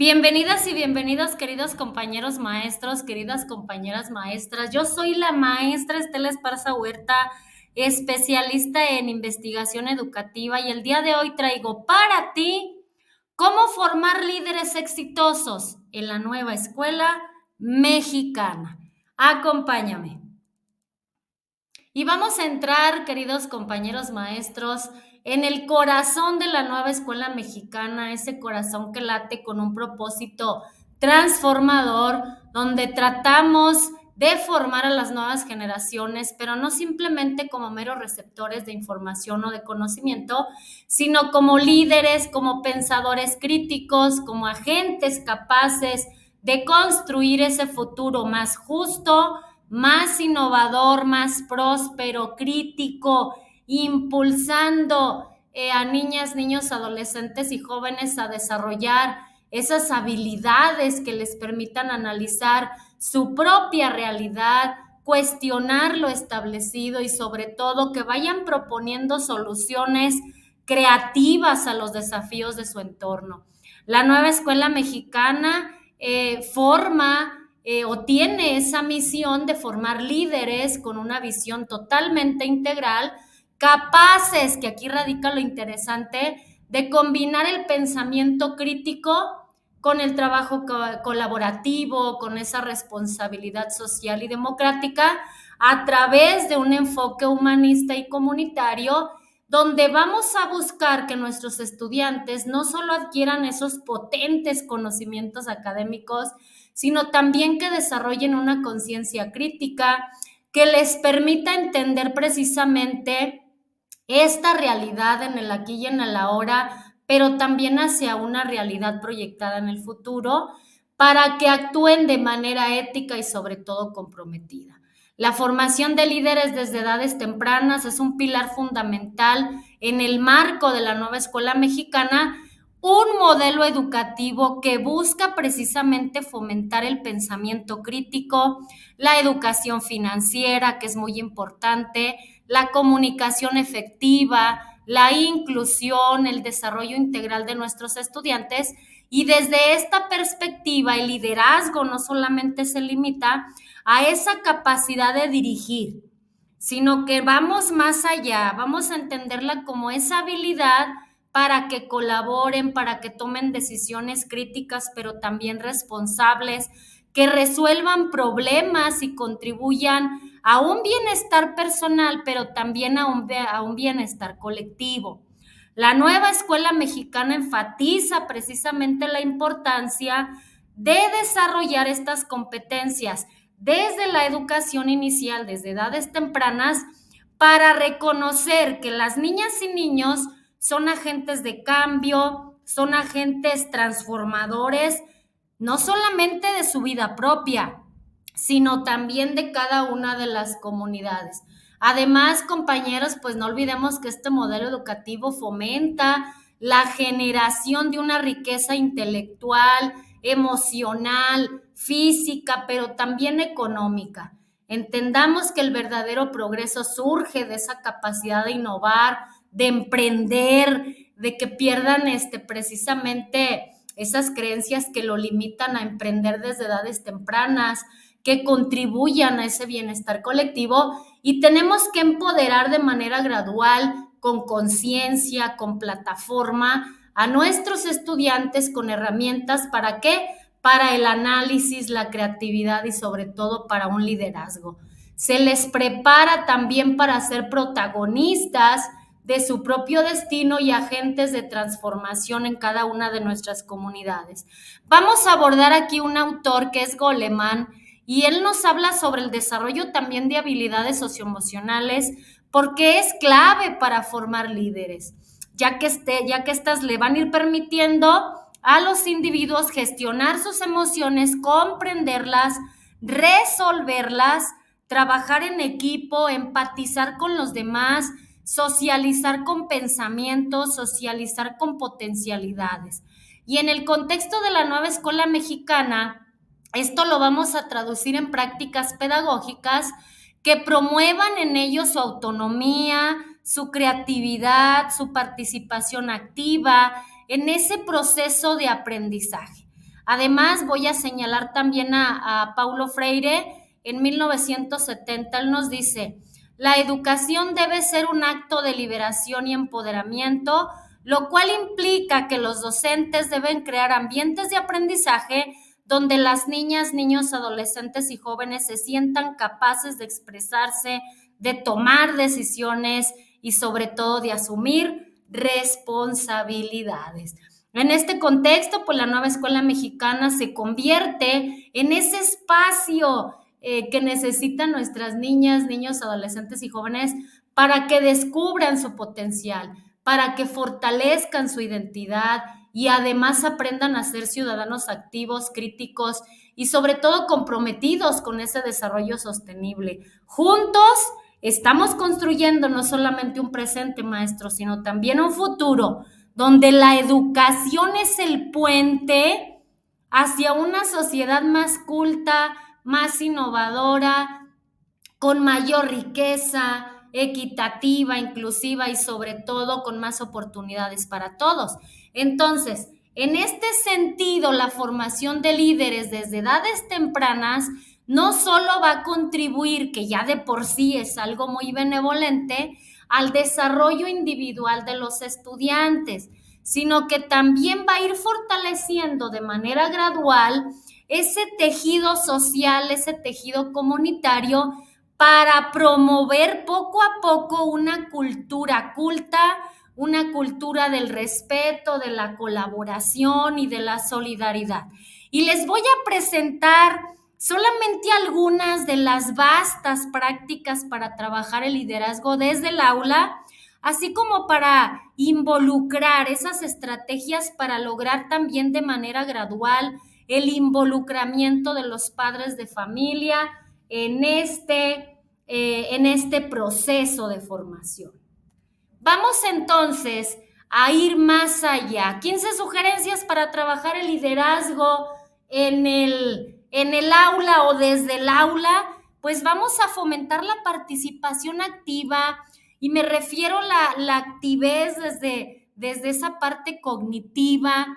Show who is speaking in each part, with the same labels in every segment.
Speaker 1: Bienvenidas y bienvenidos, queridos compañeros maestros, queridas compañeras maestras. Yo soy la maestra Estela Esparza Huerta, especialista en investigación educativa, y el día de hoy traigo para ti cómo formar líderes exitosos en la nueva escuela mexicana. Acompáñame. Y vamos a entrar, queridos compañeros maestros, en el corazón de la nueva escuela mexicana, ese corazón que late con un propósito transformador, donde tratamos de formar a las nuevas generaciones, pero no simplemente como meros receptores de información o de conocimiento, sino como líderes, como pensadores críticos, como agentes capaces de construir ese futuro más justo, más innovador, más próspero, crítico, impulsando a niñas, niños, adolescentes y jóvenes a desarrollar esas habilidades que les permitan analizar su propia realidad, cuestionar lo establecido y sobre todo que vayan proponiendo soluciones creativas a los desafíos de su entorno. La nueva escuela mexicana o tiene esa misión de formar líderes con una visión totalmente integral, capaces, que aquí radica lo interesante, de combinar el pensamiento crítico con el trabajo colaborativo, con esa responsabilidad social y democrática, a través de un enfoque humanista y comunitario, donde vamos a buscar que nuestros estudiantes no solo adquieran esos potentes conocimientos académicos, sino también que desarrollen una conciencia crítica que les permita entender precisamente esta realidad en el aquí y en el ahora, pero también hacia una realidad proyectada en el futuro, para que actúen de manera ética y sobre todo comprometida. La formación de líderes desde edades tempranas es un pilar fundamental en el marco de la nueva escuela mexicana, un modelo educativo que busca precisamente fomentar el pensamiento crítico, la educación financiera, que es muy importante, la comunicación efectiva, la inclusión, el desarrollo integral de nuestros estudiantes. Y desde esta perspectiva, el liderazgo no solamente se limita a esa capacidad de dirigir, sino que vamos más allá, vamos a entenderla como esa habilidad para que colaboren, para que tomen decisiones críticas, pero también responsables, que resuelvan problemas y contribuyan a un bienestar personal, pero también a un bienestar colectivo. La nueva escuela mexicana enfatiza precisamente la importancia de desarrollar estas competencias desde la educación inicial, desde edades tempranas, para reconocer que las niñas y niños son agentes de cambio, son agentes transformadores, no solamente de su vida propia, sino también de cada una de las comunidades. Además, compañeros, pues no olvidemos que este modelo educativo fomenta la generación de una riqueza intelectual, emocional, física, pero también económica. Entendamos que el verdadero progreso surge de esa capacidad de innovar, de emprender, de que pierdan precisamente esas creencias que lo limitan a emprender desde edades tempranas, que contribuyan a ese bienestar colectivo, y tenemos que empoderar de manera gradual, con conciencia, con plataforma, a nuestros estudiantes con herramientas. ¿Para qué? Para el análisis, la creatividad y sobre todo para un liderazgo. Se les prepara también para ser protagonistas de su propio destino y agentes de transformación en cada una de nuestras comunidades. Vamos a abordar aquí un autor que es Goleman, y él nos habla sobre el desarrollo también de habilidades socioemocionales, porque es clave para formar líderes, ya que estas le van a ir permitiendo a los individuos gestionar sus emociones, comprenderlas, resolverlas, trabajar en equipo, empatizar con los demás, socializar con pensamientos, socializar con potencialidades. Y en el contexto de la nueva escuela mexicana, esto lo vamos a traducir en prácticas pedagógicas que promuevan en ellos su autonomía, su creatividad, su participación activa en ese proceso de aprendizaje. Además, voy a señalar también a Paulo Freire. En 1970 él nos dice: la educación debe ser un acto de liberación y empoderamiento, lo cual implica que los docentes deben crear ambientes de aprendizaje donde las niñas, niños, adolescentes y jóvenes se sientan capaces de expresarse, de tomar decisiones y sobre todo de asumir responsabilidades. En este contexto, pues la nueva escuela mexicana se convierte en ese espacio que necesitan nuestras niñas, niños, adolescentes y jóvenes para que descubran su potencial, para que fortalezcan su identidad y además aprendan a ser ciudadanos activos, críticos y sobre todo comprometidos con ese desarrollo sostenible. Juntos estamos construyendo no solamente un presente, maestro, sino también un futuro donde la educación es el puente hacia una sociedad más culta, más innovadora, con mayor riqueza, equitativa, inclusiva y sobre todo con más oportunidades para todos. Entonces, en este sentido, la formación de líderes desde edades tempranas no solo va a contribuir, que ya de por sí es algo muy benevolente, al desarrollo individual de los estudiantes, sino que también va a ir fortaleciendo de manera gradual ese tejido social, ese tejido comunitario, para promover poco a poco una cultura culta, una cultura del respeto, de la colaboración y de la solidaridad. Y les voy a presentar solamente algunas de las vastas prácticas para trabajar el liderazgo desde el aula, así como para involucrar esas estrategias para lograr también de manera gradual el involucramiento de los padres de familia en este proceso de formación. Vamos entonces a ir más allá. 15 sugerencias para trabajar el liderazgo en el aula o desde el aula. Pues vamos a fomentar la participación activa, y me refiero a la actividad desde esa parte cognitiva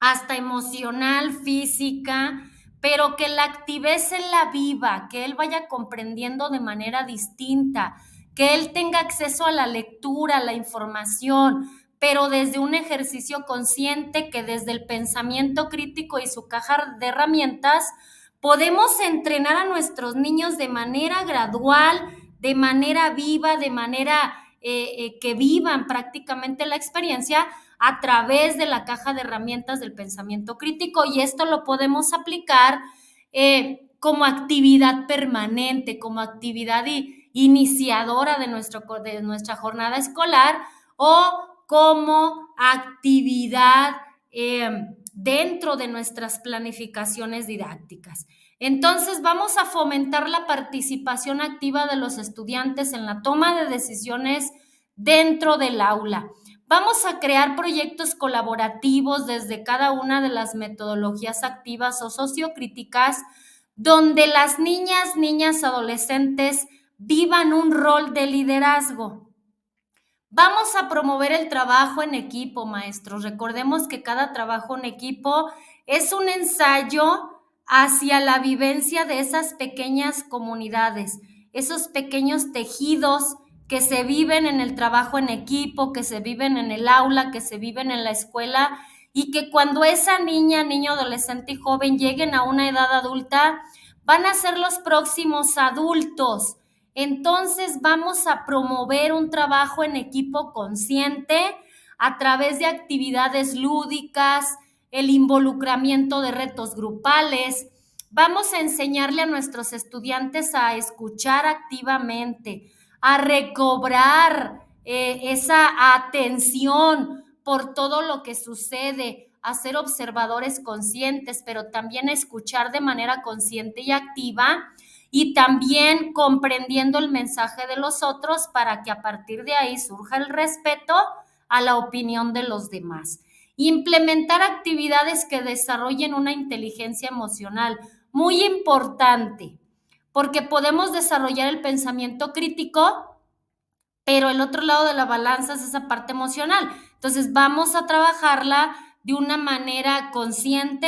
Speaker 1: hasta emocional, física, pero que la actividad se la viva, que él vaya comprendiendo de manera distinta, que él tenga acceso a la lectura, a la información, pero desde un ejercicio consciente, que desde el pensamiento crítico y su caja de herramientas podemos entrenar a nuestros niños de manera gradual, de manera viva, de manera que vivan prácticamente la experiencia a través de la caja de herramientas del pensamiento crítico, y esto lo podemos aplicar como actividad permanente, como actividad iniciadora de nuestra jornada escolar, o como actividad dentro de nuestras planificaciones didácticas. Entonces, vamos a fomentar la participación activa de los estudiantes en la toma de decisiones dentro del aula. Vamos a crear proyectos colaborativos desde cada una de las metodologías activas o sociocríticas, donde las niñas, adolescentes vivan un rol de liderazgo. Vamos a promover el trabajo en equipo, maestros. Recordemos que cada trabajo en equipo es un ensayo hacia la vivencia de esas pequeñas comunidades, esos pequeños tejidos que se viven en el trabajo en equipo, que se viven en el aula, que se viven en la escuela, y que cuando esa niña, niño, adolescente y joven lleguen a una edad adulta, van a ser los próximos adultos. Entonces vamos a promover un trabajo en equipo consciente a través de actividades lúdicas, el involucramiento de retos grupales. Vamos a enseñarle a nuestros estudiantes a escuchar activamente, a recobrar esa atención por todo lo que sucede, a ser observadores conscientes, pero también a escuchar de manera consciente y activa, y también comprendiendo el mensaje de los otros, para que a partir de ahí surja el respeto a la opinión de los demás. Implementar actividades que desarrollen una inteligencia emocional, muy importante, porque podemos desarrollar el pensamiento crítico, pero el otro lado de la balanza es esa parte emocional. Entonces vamos a trabajarla de una manera consciente,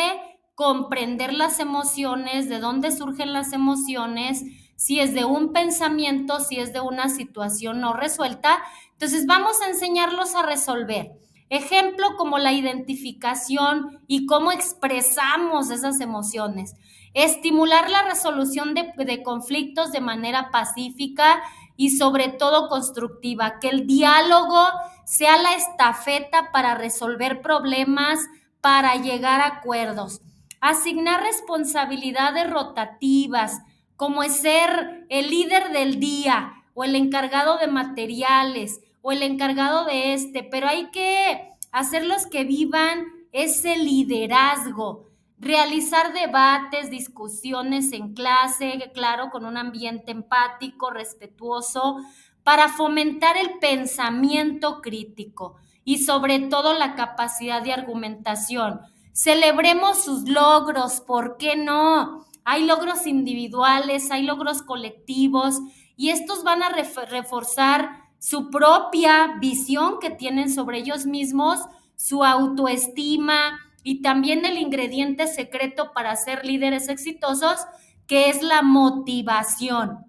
Speaker 1: comprender las emociones, de dónde surgen las emociones, si es de un pensamiento, si es de una situación no resuelta. Entonces vamos a enseñarlos a resolver. Ejemplo como la identificación y cómo expresamos esas emociones. Estimular la resolución de conflictos de manera pacífica y sobre todo constructiva. Que el diálogo sea la estafeta para resolver problemas, para llegar a acuerdos. Asignar responsabilidades rotativas, como es ser el líder del día o el encargado de materiales o el encargado de pero hay que hacerlos que vivan ese liderazgo, realizar debates, discusiones en clase, claro, con un ambiente empático, respetuoso, para fomentar el pensamiento crítico y sobre todo la capacidad de argumentación. Celebremos sus logros, ¿por qué no? Hay logros individuales, hay logros colectivos y estos van a reforzar su propia visión que tienen sobre ellos mismos, su autoestima y también el ingrediente secreto para ser líderes exitosos, que es la motivación.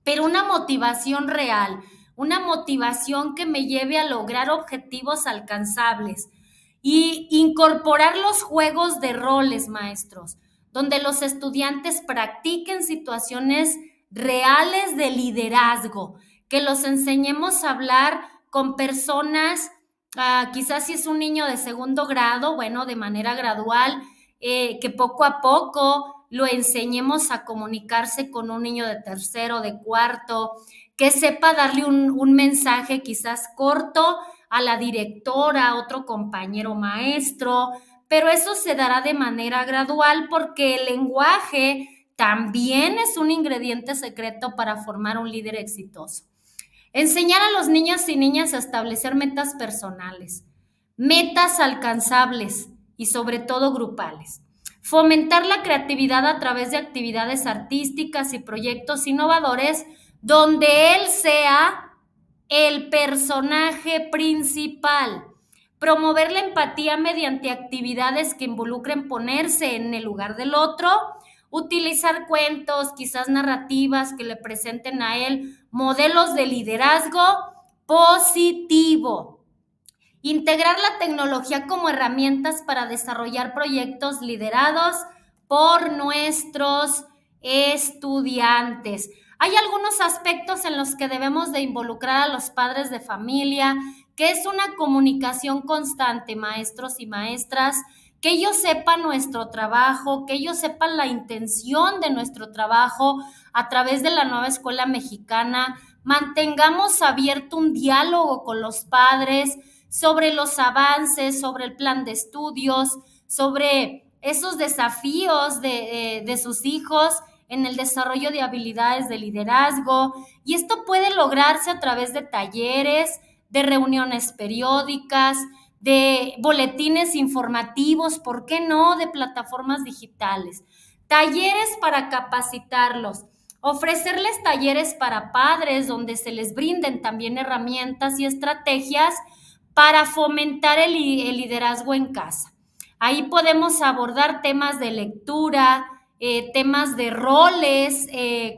Speaker 1: Pero una motivación real, una motivación que me lleve a lograr objetivos alcanzables y incorporar los juegos de roles, maestros, donde los estudiantes practiquen situaciones reales de liderazgo, que los enseñemos a hablar con personas, quizás si es un niño de segundo grado, bueno, de manera gradual, que poco a poco lo enseñemos a comunicarse con un niño de tercero, de cuarto, que sepa darle un mensaje quizás corto a la directora, a otro compañero maestro, pero eso se dará de manera gradual porque el lenguaje también es un ingrediente secreto para formar un líder exitoso. Enseñar a los niños y niñas a establecer metas personales, metas alcanzables y sobre todo grupales. Fomentar la creatividad a través de actividades artísticas y proyectos innovadores donde él sea el personaje principal. Promover la empatía mediante actividades que involucren ponerse en el lugar del otro. Utilizar cuentos, quizás narrativas que le presenten a él modelos de liderazgo positivo. Integrar la tecnología como herramientas para desarrollar proyectos liderados por nuestros estudiantes. Hay algunos aspectos en los que debemos de involucrar a los padres de familia, que es una comunicación constante, maestros y maestras, que ellos sepan nuestro trabajo, que ellos sepan la intención de nuestro trabajo a través de la nueva escuela mexicana. Mantengamos abierto un diálogo con los padres sobre los avances, sobre el plan de estudios, sobre esos desafíos de sus hijos en el desarrollo de habilidades de liderazgo. Y esto puede lograrse a través de talleres, de reuniones periódicas, de boletines informativos, ¿por qué no?, de plataformas digitales. Talleres para capacitarlos. Ofrecerles talleres para padres donde se les brinden también herramientas y estrategias para fomentar el liderazgo en casa. Ahí podemos abordar temas de lectura, temas de roles,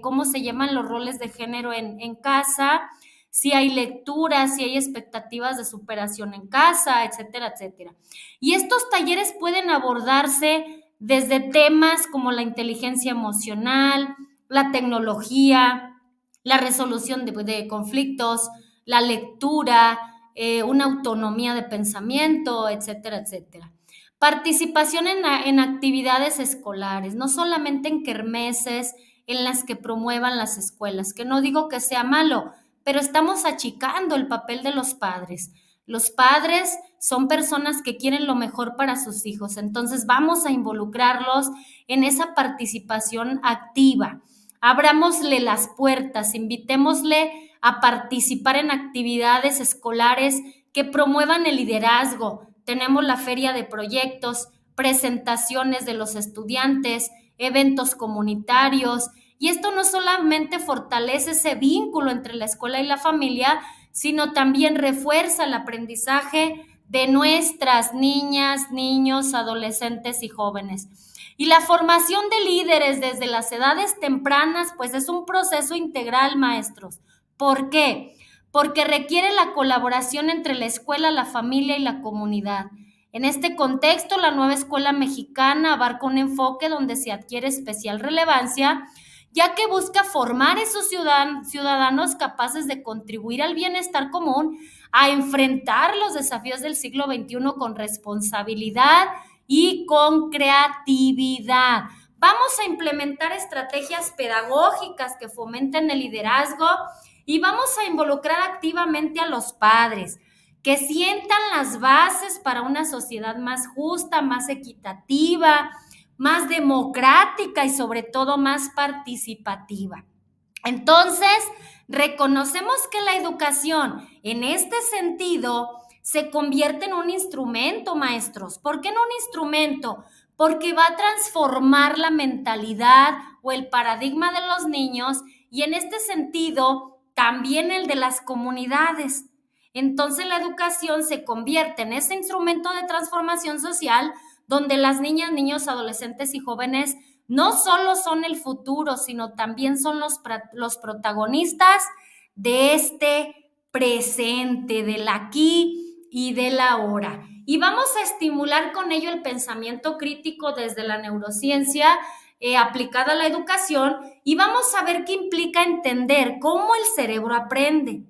Speaker 1: cómo se llaman los roles de género en casa, si hay lectura, si hay expectativas de superación en casa, etcétera, etcétera. Y estos talleres pueden abordarse desde temas como la inteligencia emocional, la tecnología, la resolución de conflictos, la lectura, una autonomía de pensamiento, etcétera, etcétera. Participación en actividades escolares, no solamente en kermeses en las que promuevan las escuelas, que no digo que sea malo, pero estamos achicando el papel de los padres. Los padres son personas que quieren lo mejor para sus hijos, entonces vamos a involucrarlos en esa participación activa. Abrámosle las puertas, invitémosle a participar en actividades escolares que promuevan el liderazgo. Tenemos la feria de proyectos, presentaciones de los estudiantes, eventos comunitarios, y esto no solamente fortalece ese vínculo entre la escuela y la familia, sino también refuerza el aprendizaje de nuestras niñas, niños, adolescentes y jóvenes. Y la formación de líderes desde las edades tempranas, pues es un proceso integral, maestros. ¿Por qué? Porque requiere la colaboración entre la escuela, la familia y la comunidad. En este contexto, la nueva escuela mexicana abarca un enfoque donde se adquiere especial relevancia, ya que busca formar esos ciudadanos capaces de contribuir al bienestar común, a enfrentar los desafíos del siglo XXI con responsabilidad y con creatividad. Vamos a implementar estrategias pedagógicas que fomenten el liderazgo y vamos a involucrar activamente a los padres, que sientan las bases para una sociedad más justa, más equitativa, más democrática y sobre todo más participativa. Entonces, reconocemos que la educación en este sentido se convierte en un instrumento, maestros. ¿Por qué en un instrumento? Porque va a transformar la mentalidad o el paradigma de los niños y en este sentido también el de las comunidades. Entonces la educación se convierte en ese instrumento de transformación social donde las niñas, niños, adolescentes y jóvenes no solo son el futuro, sino también son los protagonistas de este presente, del aquí y del ahora. Y vamos a estimular con ello el pensamiento crítico desde la neurociencia aplicada a la educación y vamos a ver qué implica entender cómo el cerebro aprende,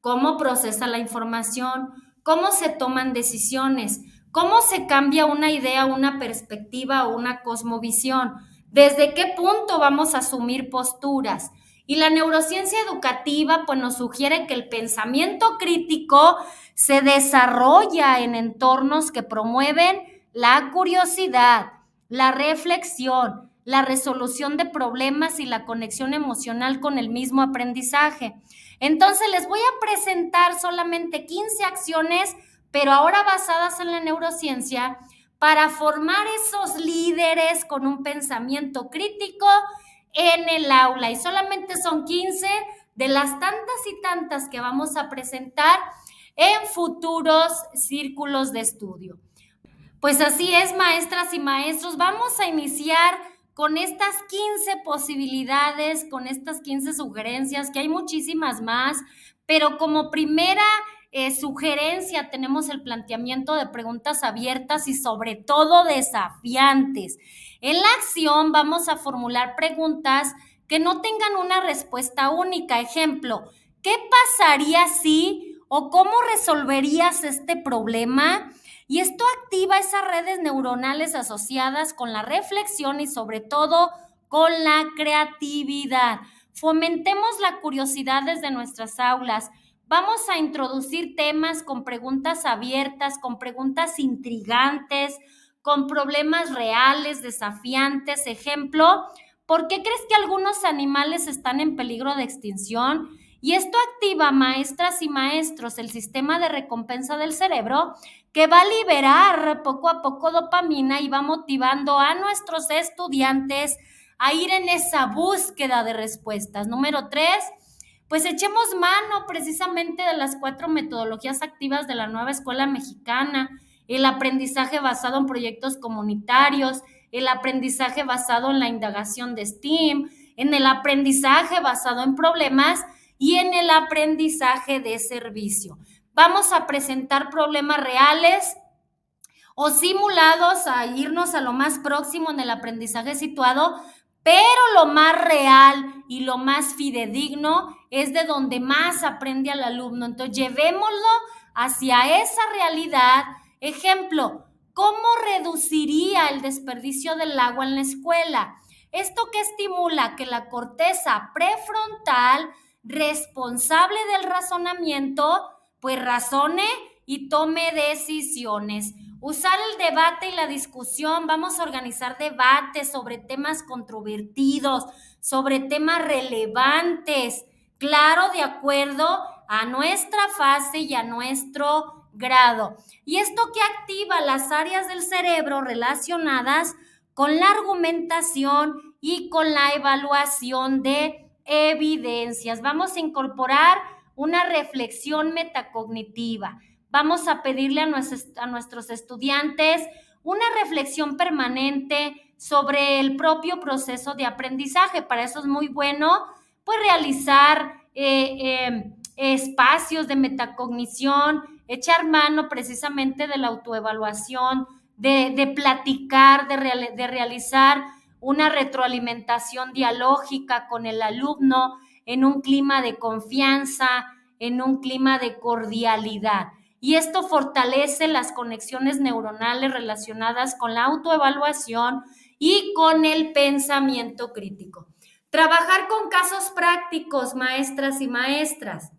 Speaker 1: cómo procesa la información, cómo se toman decisiones, cómo se cambia una idea, una perspectiva o una cosmovisión, desde qué punto vamos a asumir posturas. Y la neurociencia educativa pues nos sugiere que el pensamiento crítico se desarrolla en entornos que promueven la curiosidad, la reflexión, la resolución de problemas y la conexión emocional con el mismo aprendizaje. Entonces les voy a presentar solamente 15 acciones, pero ahora basadas en la neurociencia, para formar esos líderes con un pensamiento crítico en el aula. Y solamente son 15 de las tantas y tantas que vamos a presentar en futuros círculos de estudio. Pues así es, maestras y maestros, vamos a iniciar con estas 15 posibilidades, con estas 15 sugerencias, que hay muchísimas más, pero como primera sugerencia tenemos el planteamiento de preguntas abiertas y sobre todo desafiantes. En la acción vamos a formular preguntas que no tengan una respuesta única. Ejemplo, ¿qué pasaría si o cómo resolverías este problema? Y esto activa esas redes neuronales asociadas con la reflexión y sobre todo con la creatividad. Fomentemos la curiosidad desde nuestras aulas. Vamos a introducir temas con preguntas abiertas, con preguntas intrigantes, con problemas reales, desafiantes. Ejemplo, ¿por qué crees que algunos animales están en peligro de extinción? Y esto activa, maestras y maestros, el sistema de recompensa del cerebro, que va a liberar poco a poco dopamina y va motivando a nuestros estudiantes a ir en esa búsqueda de respuestas. Número 3, pues echemos mano precisamente de las 4 metodologías activas de la nueva escuela mexicana: el aprendizaje basado en proyectos comunitarios, el aprendizaje basado en la indagación de STEAM, en el aprendizaje basado en problemas y en el aprendizaje de servicio. Vamos a presentar problemas reales o simulados, a irnos a lo más próximo en el aprendizaje situado, pero lo más real y lo más fidedigno es de donde más aprende el alumno. Entonces, llevémoslo hacia esa realidad. Ejemplo, ¿cómo reduciría el desperdicio del agua en la escuela? Esto que estimula que la corteza prefrontal, responsable del razonamiento, pues razone y tome decisiones. Usar el debate y la discusión. Vamos a organizar debates sobre temas controvertidos, sobre temas relevantes, claro, de acuerdo a nuestra fase y a nuestro grado. Y esto que activa las áreas del cerebro relacionadas con la argumentación y con la evaluación de evidencias. Vamos a incorporar una reflexión metacognitiva. vamos a pedirle a nuestros estudiantes una reflexión permanente sobre el propio proceso de aprendizaje. Para eso es muy bueno, pues, realizar espacios de metacognición, echar mano precisamente de la autoevaluación, de platicar, de realizar una retroalimentación dialógica con el alumno en un clima de confianza, en un clima de cordialidad. Y esto fortalece las conexiones neuronales relacionadas con la autoevaluación y con el pensamiento crítico. Trabajar con casos prácticos, maestras y maestras.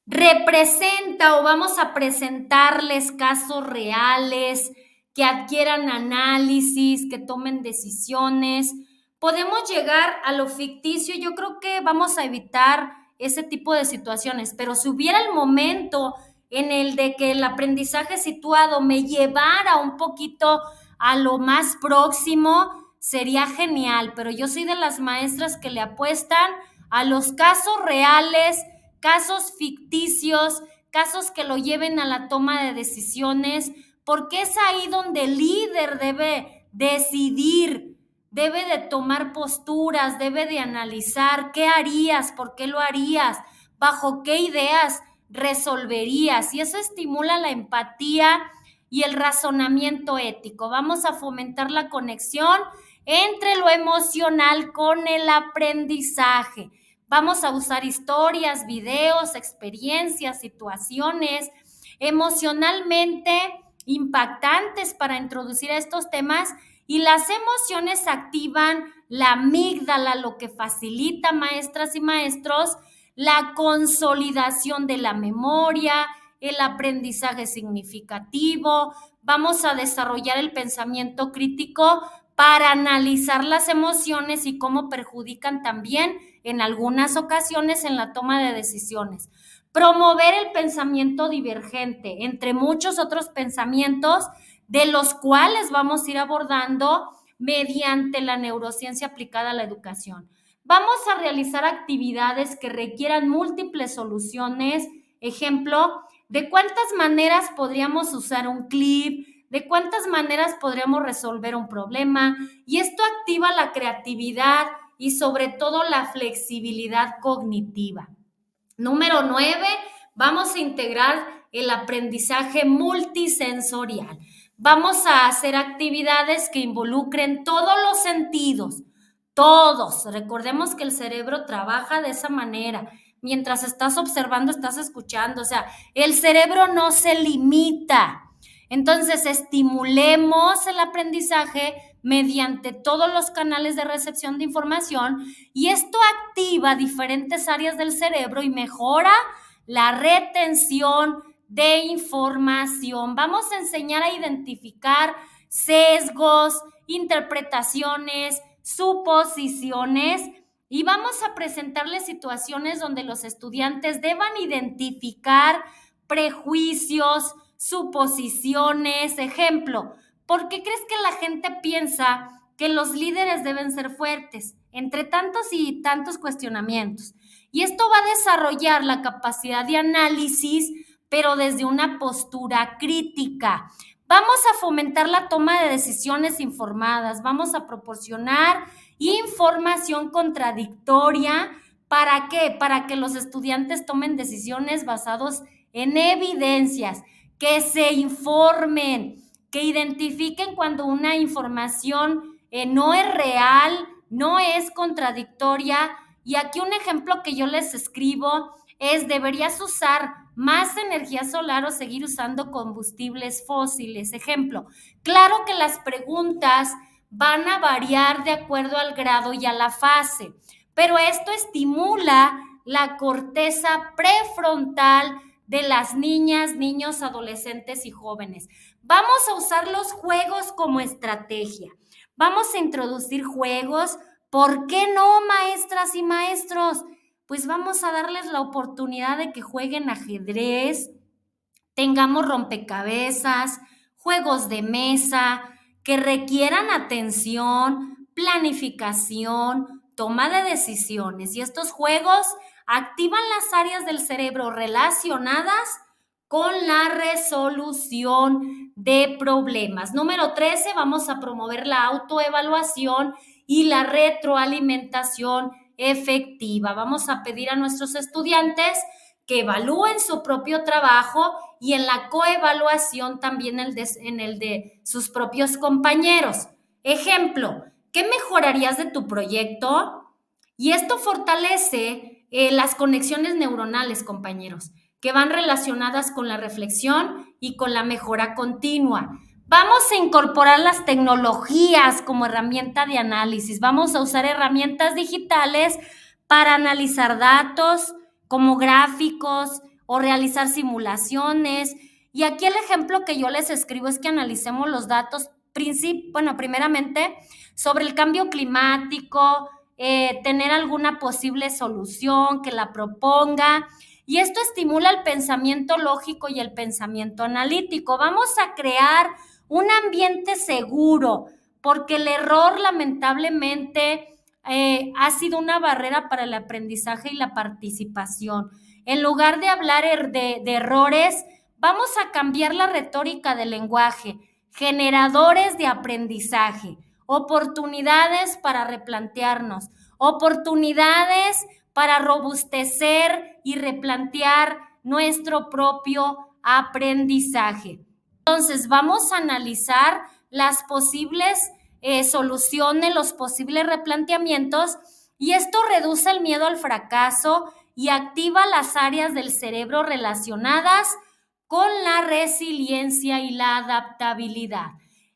Speaker 1: Representa o vamos a presentarles casos reales, que adquieran análisis, que tomen decisiones. Podemos llegar a lo ficticio, yo creo que vamos a evitar ese tipo de situaciones, pero si hubiera el momento en el de que el aprendizaje situado me llevara un poquito a lo más próximo, sería genial, pero yo soy de las maestras que le apuestan a los casos reales, casos ficticios, casos que lo lleven a la toma de decisiones, porque es ahí donde el líder debe decidir, debe de tomar posturas, debe de analizar qué harías, por qué lo harías, bajo qué ideas resolverías, y eso estimula la empatía y el razonamiento ético. Vamos a fomentar la conexión entre lo emocional con el aprendizaje. Vamos a usar historias, videos, experiencias, situaciones emocionalmente impactantes para introducir estos temas, y las emociones activan la amígdala, lo que facilita, maestras y maestros, la consolidación de la memoria, el aprendizaje significativo. Vamos a desarrollar el pensamiento crítico para analizar las emociones y cómo perjudican también en algunas ocasiones en la toma de decisiones. Promover el pensamiento divergente, entre muchos otros pensamientos de los cuales vamos a ir abordando mediante la neurociencia aplicada a la educación. Vamos a realizar actividades que requieran múltiples soluciones. Ejemplo, ¿de cuántas maneras podríamos usar un clip? ¿De cuántas maneras podríamos resolver un problema? Y esto activa la creatividad y sobre todo la flexibilidad cognitiva. Número 9, vamos a integrar el aprendizaje multisensorial. Vamos a hacer actividades que involucren todos los sentidos, todos. Recordemos que el cerebro trabaja de esa manera. Mientras estás observando, estás escuchando. O sea, el cerebro no se limita. Entonces, estimulemos el aprendizaje mediante todos los canales de recepción de información, y esto activa diferentes áreas del cerebro y mejora la retención de información. Vamos a enseñar a identificar sesgos, interpretaciones, suposiciones, y vamos a presentarles situaciones donde los estudiantes deban identificar prejuicios, suposiciones. Ejemplo, ¿por qué crees que la gente piensa que los líderes deben ser fuertes? Entre tantos y tantos cuestionamientos. Y esto va a desarrollar la capacidad de análisis, pero desde una postura crítica. Vamos a fomentar la toma de decisiones informadas. Vamos a proporcionar información contradictoria. ¿Para qué? Para que los estudiantes tomen decisiones basadas en evidencias, que se informen, que identifiquen cuando una información no es real, no es contradictoria. Y aquí un ejemplo que yo les escribo es: deberías usar más energía solar o seguir usando combustibles fósiles. Ejemplo, claro que las preguntas van a variar de acuerdo al grado y a la fase, pero esto estimula la corteza prefrontal de las niñas, niños, adolescentes y jóvenes. Vamos a usar los juegos como estrategia. Vamos a introducir juegos. ¿Por qué no, maestras y maestros? Pues vamos a darles la oportunidad de que jueguen ajedrez, tengamos rompecabezas, juegos de mesa, que requieran atención, planificación, toma de decisiones. Y estos juegos activan las áreas del cerebro relacionadas con la resolución de problemas. Número 13, vamos a promover la autoevaluación y la retroalimentación efectiva. Vamos a pedir a nuestros estudiantes que evalúen su propio trabajo y en la coevaluación también en el de sus propios compañeros. Ejemplo, ¿qué mejorarías de tu proyecto? Y esto fortalece las conexiones neuronales, compañeros, que van relacionadas con la reflexión y con la mejora continua. Vamos a incorporar las tecnologías como herramienta de análisis. Vamos a usar herramientas digitales para analizar datos como gráficos o realizar simulaciones. Y aquí el ejemplo que yo les escribo es que analicemos los datos, primeramente sobre el cambio climático, tener alguna posible solución que la proponga. Y esto estimula el pensamiento lógico y el pensamiento analítico. Vamos a crear un ambiente seguro, porque el error lamentablemente ha sido una barrera para el aprendizaje y la participación. En lugar de hablar de errores, vamos a cambiar la retórica del lenguaje, generadores de aprendizaje, oportunidades para replantearnos, oportunidades para robustecer y replantear nuestro propio aprendizaje. Entonces, vamos a analizar las posibles soluciones, los posibles replanteamientos, y esto reduce el miedo al fracaso y activa las áreas del cerebro relacionadas con la resiliencia y la adaptabilidad.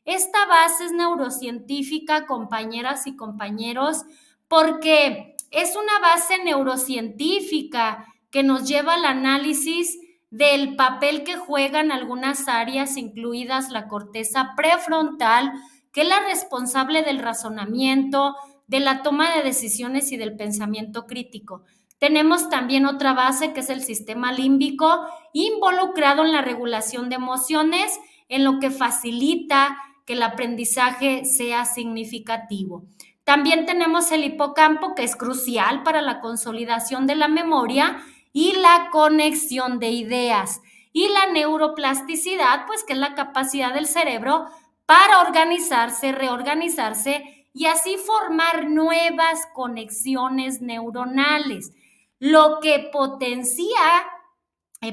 Speaker 1: Esta base es neurocientífica, compañeras y compañeros, porque es una base neurocientífica que nos lleva al análisis del papel que juegan algunas áreas, incluidas la corteza prefrontal, que es la responsable del razonamiento, de la toma de decisiones y del pensamiento crítico. Tenemos también otra base que es el sistema límbico, involucrado en la regulación de emociones, en lo que facilita que el aprendizaje sea significativo. También tenemos el hipocampo, que es crucial para la consolidación de la memoria y la conexión de ideas. Y la neuroplasticidad, pues que es la capacidad del cerebro para organizarse, reorganizarse y así formar nuevas conexiones neuronales, lo que potencia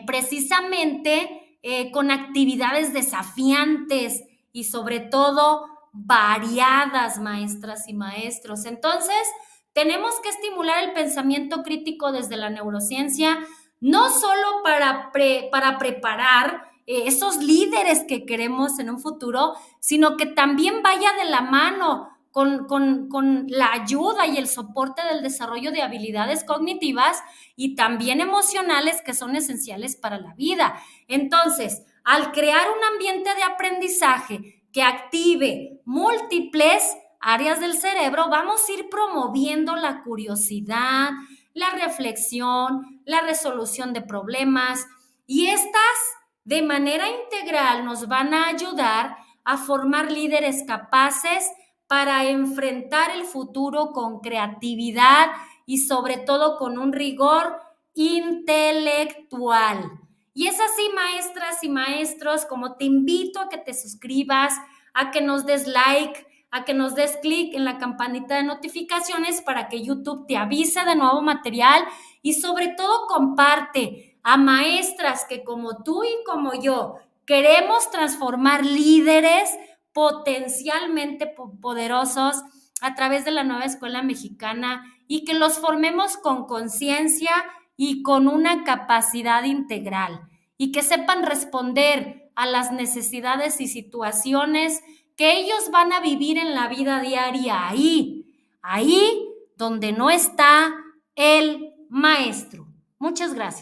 Speaker 1: precisamente con actividades desafiantes y sobre todo variadas, maestras y maestros. Entonces, tenemos que estimular el pensamiento crítico desde la neurociencia, no solo para preparar esos líderes que queremos en un futuro, sino que también vaya de la mano con la ayuda y el soporte del desarrollo de habilidades cognitivas y también emocionales que son esenciales para la vida. Entonces, al crear un ambiente de aprendizaje que active múltiples áreas del cerebro, vamos a ir promoviendo la curiosidad, la reflexión, la resolución de problemas, y estas de manera integral nos van a ayudar a formar líderes capaces para enfrentar el futuro con creatividad y sobre todo con un rigor intelectual. Y es así, maestras y maestros, como te invito a que te suscribas, a que nos des like, a que nos des clic en la campanita de notificaciones para que YouTube te avise de nuevo material, y sobre todo comparte a maestras que como tú y como yo queremos transformar líderes potencialmente poderosos a través de la nueva escuela mexicana, y que los formemos con conciencia y con una capacidad integral, y que sepan responder a las necesidades y situaciones que ellos van a vivir en la vida diaria, ahí donde no está el maestro. Muchas gracias.